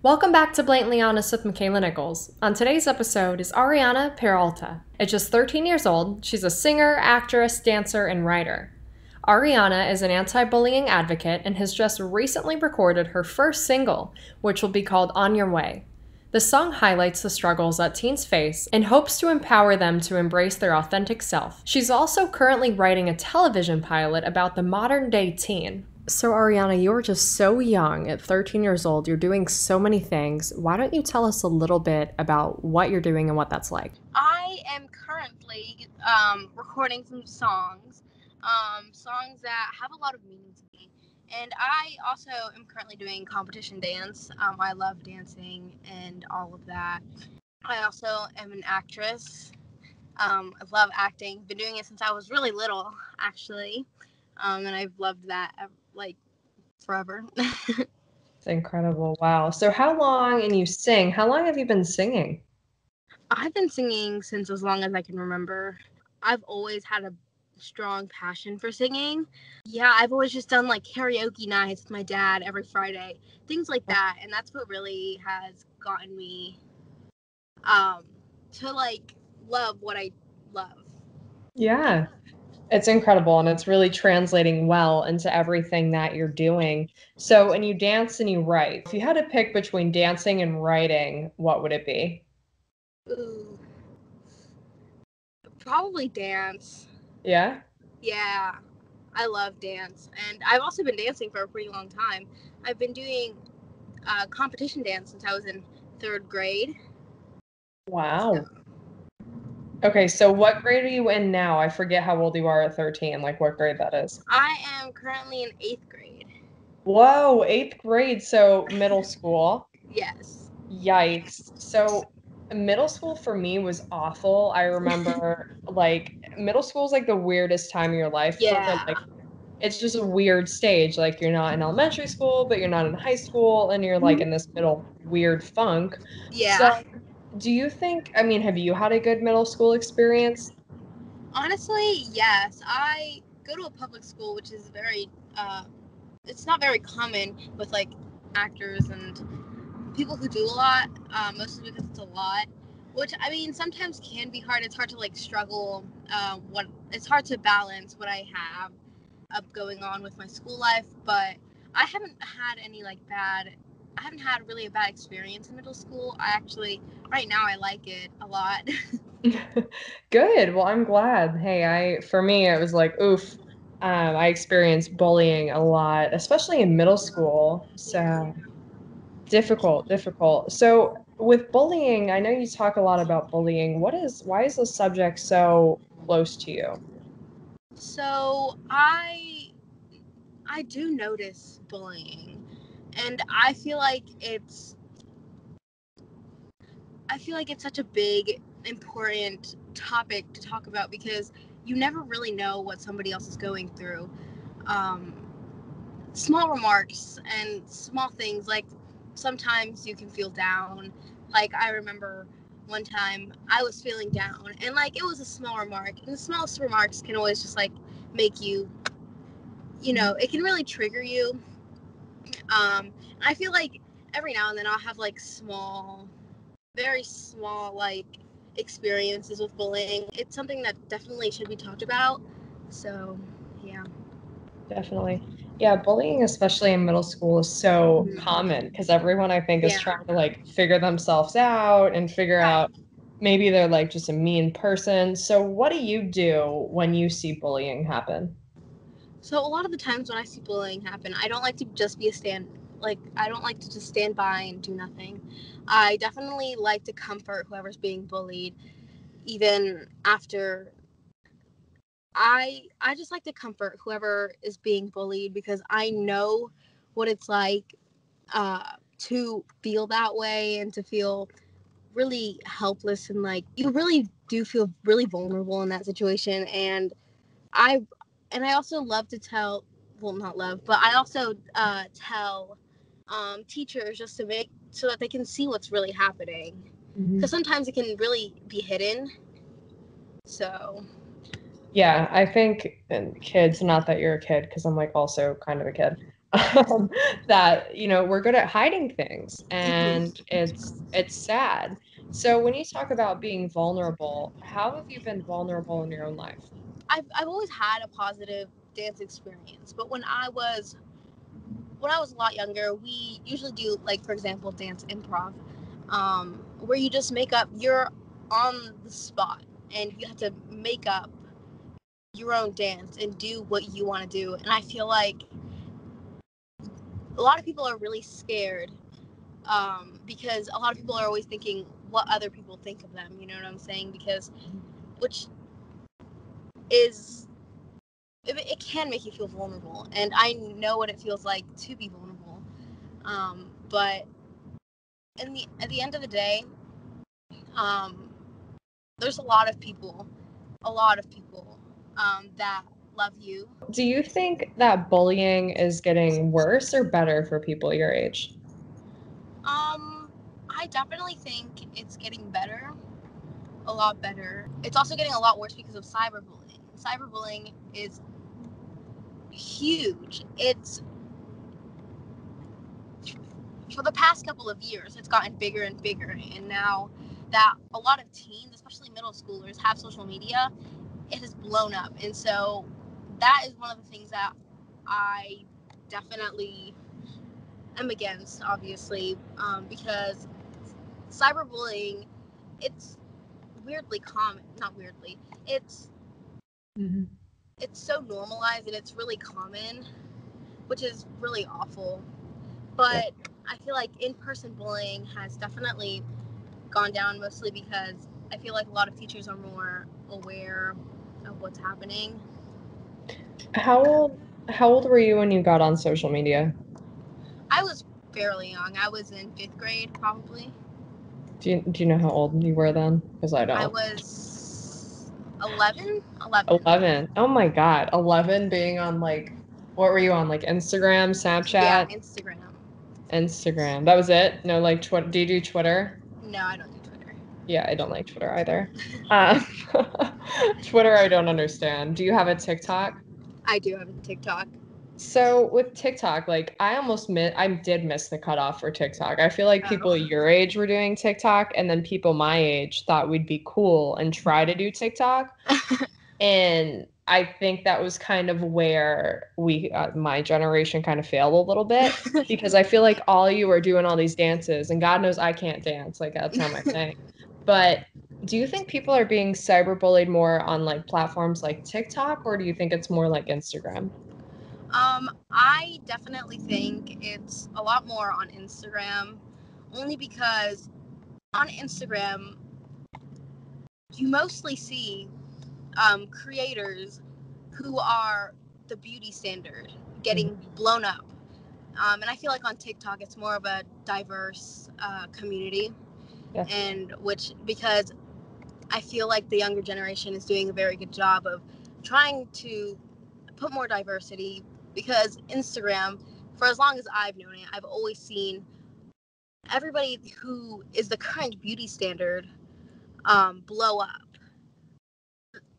Welcome back to Blatantly Honest with Makaila Nichols. On today's episode is Arianna Peralta. At just 13 years old, she's a singer, actress, dancer, and writer. Arianna is an anti-bullying advocate and has just recently recorded her first single, which will be called On Your Way. The song highlights the struggles that teens face and hopes to empower them to embrace their authentic self. She's also currently writing a television pilot about the modern-day teen. So Arianna, you're just so young at 13 years old. You're doing so many things. Why don't you tell us a little bit about what you're doing and what that's like? I am currently recording some songs, songs that have a lot of meaning to me. And I also am currently doing competition dance. I love dancing and all of that. I also am an actress. I love acting. Been doing it since I was really little, actually. And I've loved that forever. It's incredible. Wow. So how long, and you sing, how long have you been singing? I've been singing since as long as I can remember. I've always had a strong passion for singing. Yeah, I've always just done like karaoke nights with my dad every Friday, things like that. And that's what really has gotten me to like love what I love. Yeah. It's incredible, and it's really translating well into everything that you're doing. So, and you dance and you write. If you had to pick between dancing and writing, what would it be? Ooh, probably dance. Yeah? Yeah, I love dance. And I've also been dancing for a pretty long time. I've been doing competition dance since I was in third grade. Wow. Okay, so what grade are you in now? I forget how old you are at 13, like what grade that is. I am currently in 8th grade. Whoa, eighth grade, so middle school. Yes. Yikes. So middle school for me was awful. I remember like middle school is like the weirdest time of your life for Yeah. like it's just a weird stage. Like you're not in elementary school, but you're not in high school, and you're like in this middle weird funk. So Yeah. do you think, I mean, have you had a good middle school experience? Honestly, yes. I go to a public school, which is very, it's not very common with like actors and people who do a lot, mostly because it's a lot. Which I mean, sometimes can be hard. It's hard to like struggle. It's hard to balance what I have up going on with my school life, but I haven't had any like bad. I haven't had really a bad experience in middle school. I actually, right now, I like it a lot. Good. Well, I'm glad. Hey, for me, it was like, oof. I experienced bullying a lot, especially in middle school. So difficult, difficult. So with bullying, I know you talk a lot about bullying. Why is the subject so close to you? So I do notice bullying, and I feel like it's such a big, important topic to talk about because you never really know what somebody else is going through. Um, Small remarks and small things, like sometimes you can feel down. Like I remember one time I was feeling down, and like it was a small remark, and the smallest remarks can always just like make you, it can really trigger you. I feel like every now and then I'll have like small, very small like experiences with bullying. It's something that definitely should be talked about. So, yeah. Definitely. Yeah, bullying, especially in middle school, is so Mhm. common because everyone I think is Yeah. trying to like figure themselves out and figure Right. out maybe they're like just a mean person. So what do you do when you see bullying happen? So a lot of the times when I see bullying happen, I don't like to just be a stand like I don't like to just stand by and do nothing. I definitely like to comfort whoever's being bullied even after I just like to comfort whoever is being bullied because I know what it's like to feel that way and to feel really helpless, and like you really do feel really vulnerable in that situation. I I also love to tell, well, not love, but I also tell teachers just to make so that they can see what's really happening, because sometimes it can really be hidden. So Yeah, I think and kids, not that you're a kid, because I'm like also kind of a kid. that, we're good at hiding things, and it's sad. So when you talk about being vulnerable, how have you been vulnerable in your own life? I've always had a positive dance experience, but when I was a lot younger, we usually do, like, for example, dance improv, where you just make up, you're on the spot and you have to make up your own dance and do what you want to do. And I feel like a lot of people are really scared, because a lot of people are always thinking what other people think of them. You know what I'm saying? Because, which is, it can make you feel vulnerable. And I know what it feels like to be vulnerable. But at the end of the day, um, there's a lot of people, that love you. Do you think that bullying is getting worse or better for people your age? I definitely think it's getting better, a lot better. It's also getting a lot worse because of cyberbullying. Cyberbullying is huge. It's, for the past couple of years, it's gotten bigger and bigger. And now that a lot of teens, especially middle schoolers, have social media, it has blown up. And so that is one of the things that I definitely am against, obviously, because cyberbullying, it's weirdly common. Not weirdly, it's Mhm. it's so normalized and it's really common, which is really awful. But I feel like in-person bullying has definitely gone down, mostly because I feel like a lot of teachers are more aware of what's happening. How old how old were you when you got on social media? I was fairly young. I was in 5th grade, probably. Do you know how old you were then? Because I I don't. was 11. 11. 11. Oh my God. 11 being on what were you on? Like Instagram, Yeah, Snapchat, Instagram. Instagram. That was it? No, like Twitter. Do you do Twitter? No, I don't do Twitter. Yeah, I don't like Twitter either. Um, Twitter, I don't understand. Do you have a TikTok? I do have a TikTok. So with TikTok, I did miss the cutoff for TikTok. I feel like people Oh. your age were doing TikTok, and then people my age thought we'd be cool and try to do TikTok. And I think that was kind of where my generation kind of failed a little bit, because I feel like all you were doing all these dances, and God knows I can't dance, like that's not my thing. But do you think people are being cyberbullied more on like platforms like TikTok, or do you think it's more like Instagram? I definitely think it's a lot more on Instagram, only because on Instagram you mostly see, creators who are the beauty standard Mhm. getting blown up. And I feel like on TikTok it's more of a diverse, community, Yeah. and which, because I feel like the younger generation is doing a very good job of trying to put more diversity, because Instagram, for as long as I've known it, I've always seen everybody who is the current beauty standard, blow up.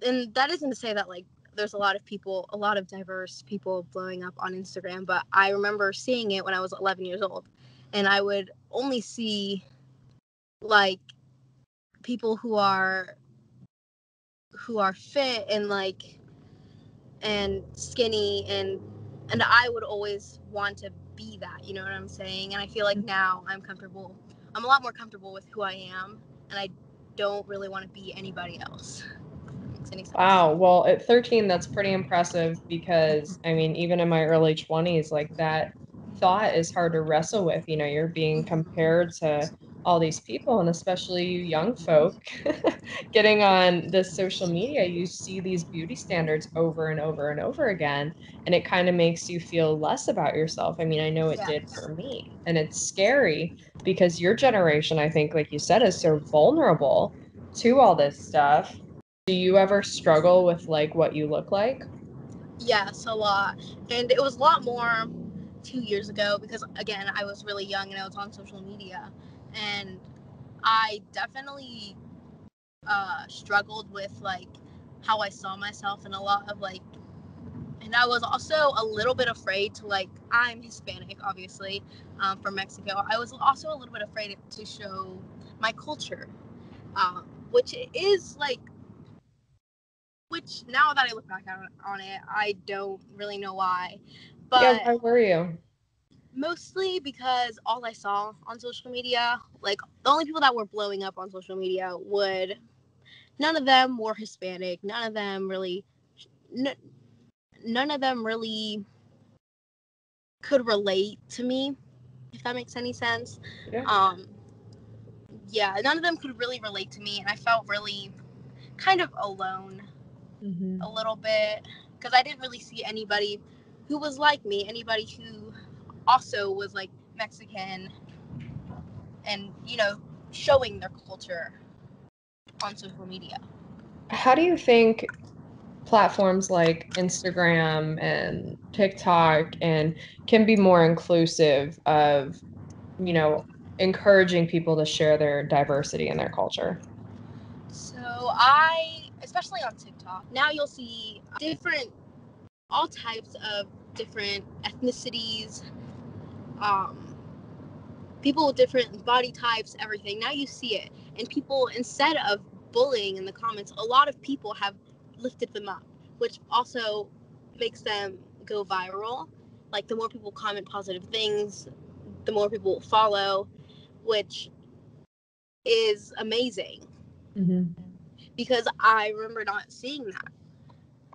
And that isn't to say that, like, there's a lot of diverse people blowing up on Instagram, but I remember seeing it when I was 11 years old, and I would only see, like, people who are fit and, like, and skinny, and I would always want to be that, you know what I'm saying? And I feel like now I'm a lot more comfortable with who I am, and I don't really want to be anybody else. If that makes any sense. Wow. Well, at 13, that's pretty impressive, because I mean, even in my early 20s, like that thought is hard to wrestle with. You're being compared to all these people, and especially you young folk getting on the social media, you see these beauty standards over and over and over again, and it kind of makes you feel less about yourself. I mean, I know it did Yes. for me, and it's scary because your generation, I think, like you said, is so vulnerable to all this stuff. Do you ever struggle with like what you look like? Yes, a lot. And it was a lot more 2 years ago because, again, I was really young and I was on social media. And I definitely, struggled with, like, how I saw myself, and a lot of, like, And I was also a little bit afraid to, like, I'm Hispanic, obviously, from Mexico. I was also a little bit afraid to show my culture, which is, like, which now that I look back on it, I don't really know why. But yeah, why were you? Mostly because all I saw on social media, like, the only people that were blowing up on social media none of them were Hispanic. None of them really could relate to me, if that makes any sense. Yeah. Yeah, none of them could really relate to me, and I felt really kind of alone a little bit, because I didn't really see anybody who was like me, anybody who also was, like, Mexican and, showing their culture on social media. How do you think platforms like Instagram and TikTok and can be more inclusive of, you know, encouraging people to share their diversity in their culture? So especially on TikTok, now you'll see all types of different ethnicities, um, people with different body types, everything. Now you see it. And people, instead of bullying in the comments, a lot of people have lifted them up, which also makes them go viral. Like, the more people comment positive things, the more people will follow, which is amazing. Because I remember not seeing that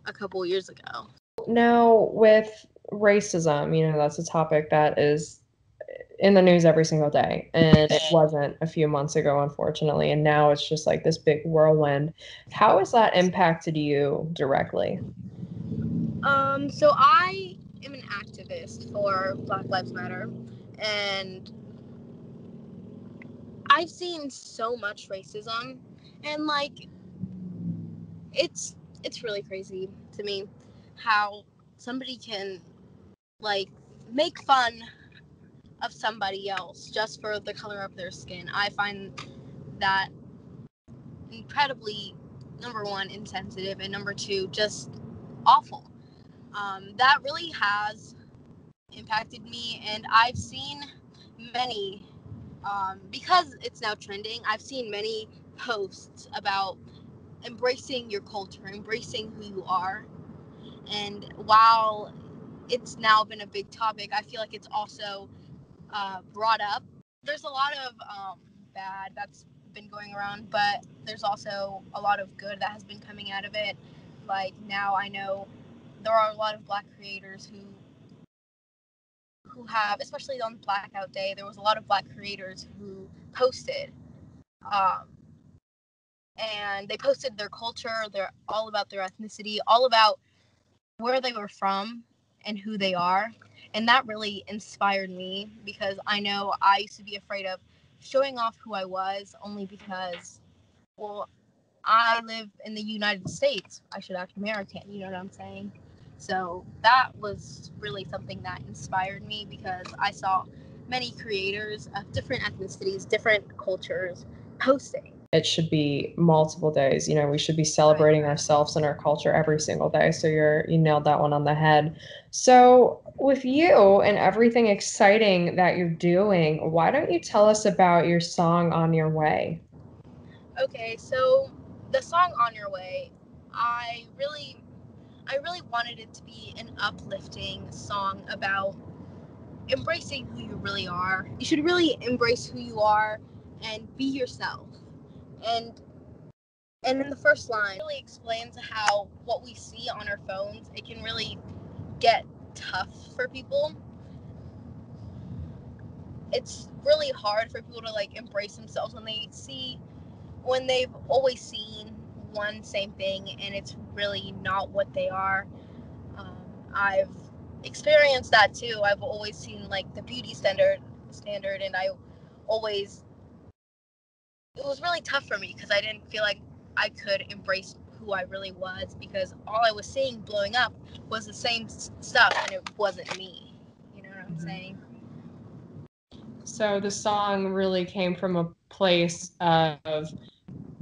a couple years ago. Now, with racism, that's a topic that is in the news every single day. And it wasn't a few months ago, unfortunately. And now it's just like this big whirlwind. How has that impacted you directly? So I am an activist for Black Lives Matter, and I've seen so much racism, and, like, it's really crazy to me how somebody can, like, make fun of somebody else just for the color of their skin. I find that incredibly, number one, insensitive, and number two, just awful. That really has impacted me, and I've seen many, because it's now trending, I've seen many posts about embracing your culture, embracing who you are. And while it's now been a big topic, I feel like it's also brought up. There's a lot of bad that's been going around, but there's also a lot of good that has been coming out of it. Like, now I know there are a lot of Black creators who have, especially on Blackout Day, there was a lot of Black creators who posted, um, and they posted their culture, they're all about their ethnicity, all about where they were from and who they are. And that really inspired me, because I know I used to be afraid of showing off who I was, only because, well, I live in the United States. I should act American, you know what I'm saying? So that was really something that inspired me, because I saw many creators of different ethnicities, different cultures posting. It should be multiple days. We should be celebrating ourselves and our culture every single day. So you nailed that one on the head. So with you and everything exciting that you're doing, why don't you tell us about your song On Your Way? Okay, so the song On Your Way, I really wanted it to be an uplifting song about embracing who you really are. You should really embrace who you are and be yourself. And in the first line, it really explains how what we see on our phones, it can really get tough for people. It's really hard for people to, like, embrace themselves when they've always seen one same thing and it's really not what they are. I've experienced that too. I've always seen, like, the beauty standard, and it was really tough for me, because I didn't feel like I could embrace who I really was, because all I was seeing blowing up was the same stuff, and it wasn't me. You know what I'm saying? So the song really came from a place of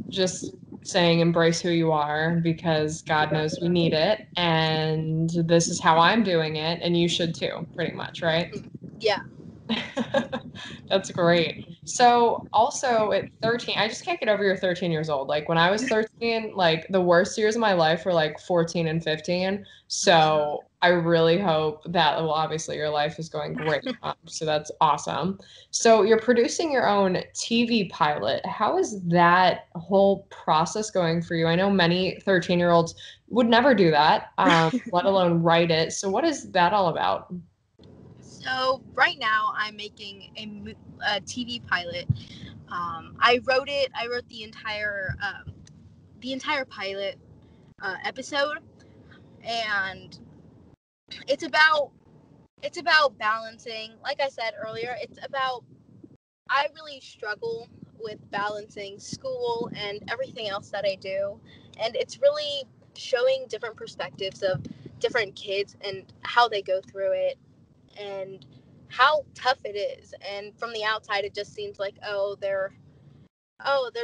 just saying embrace who you are because God knows we need it, and this is how I'm doing it, and you should too, pretty much, right? Yeah. That's great. So also at 13, I just can't get over you're 13 years old. Like when I was 13, like the worst years of my life were like 14 and 15. So I really hope that, well, obviously your life is going great. So that's awesome. So you're producing your own TV pilot. How is that whole process going for you? I know many 13-year-olds would never do that, let alone write it. So what is that all about? So right now I'm making a TV pilot. I wrote it. I wrote the entire pilot episode, and it's about balancing. Like I said earlier, it's about I really struggle with balancing school and everything else that I do, and it's really showing different perspectives of different kids and how they go through it and how tough it is. And from the outside it just seems like they're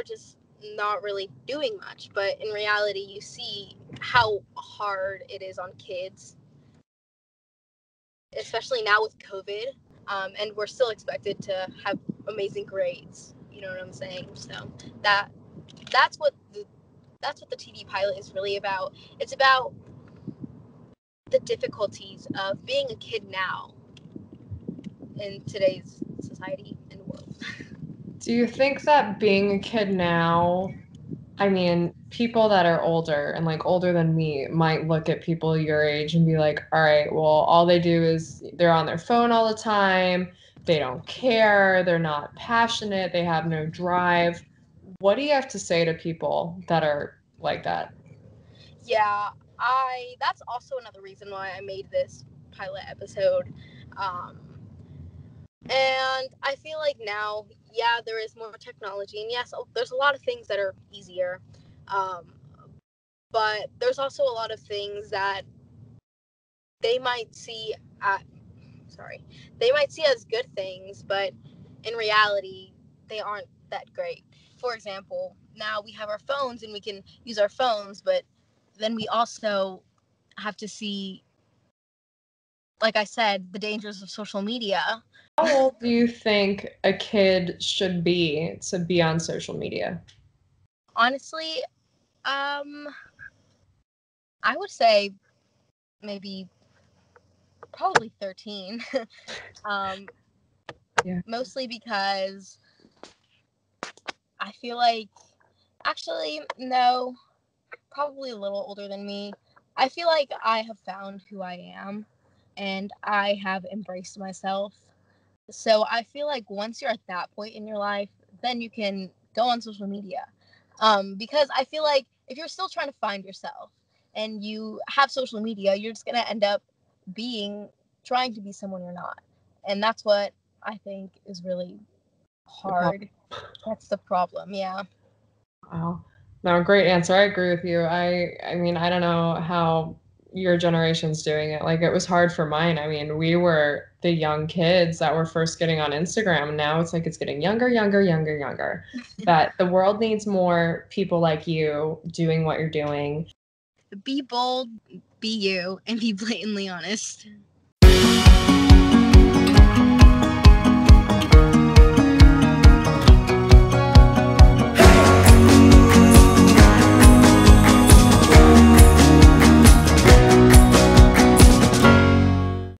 just not really doing much, but in reality you see how hard it is on kids, especially now with COVID. And we're still expected to have amazing grades, you know what I'm saying? So that that's what the TV pilot is really about. It's about the difficulties of being a kid now in today's society and world. Do you think that being a kid now, I mean, people that are older and like older than me might look at people your age and be like, all right, well, all they do is they're on their phone all the time. They don't care. They're not passionate. They have no drive. What do you have to say to people that are like that? Yeah, I that's also another reason why I made this pilot episode. Um, and I feel like now, yeah, there is more technology, and yes, there's a lot of things that are easier. Um, but there's also a lot of things that they might see at sorry, they might see as good things, but in reality, they aren't that great. For example, now we have our phones and we can use our phones, but then we also have to see, like I said, the dangers of social media. How old do you think a kid should be to be on social media? Honestly, um, I would say maybe probably 13. um, Yeah. Mostly because I feel like, actually, no, probably a little older than me. I feel like I have found who I am and I have embraced myself. So I feel like once you're at that point in your life, then you can go on social media. Because I feel like if you're still trying to find yourself and you have social media, you're just going to end up trying to be someone you're not. And that's what I think is really hard. That's the problem. Yeah. Wow. No, great answer. I agree with you. I mean, I don't know how your generation's doing it. Like it was hard for mine. I mean, we were the young kids that were first getting on Instagram. And now it's like it's getting younger, younger, younger, younger. But the world needs more people like you doing what you're doing. Be bold, be you, and be blatantly honest.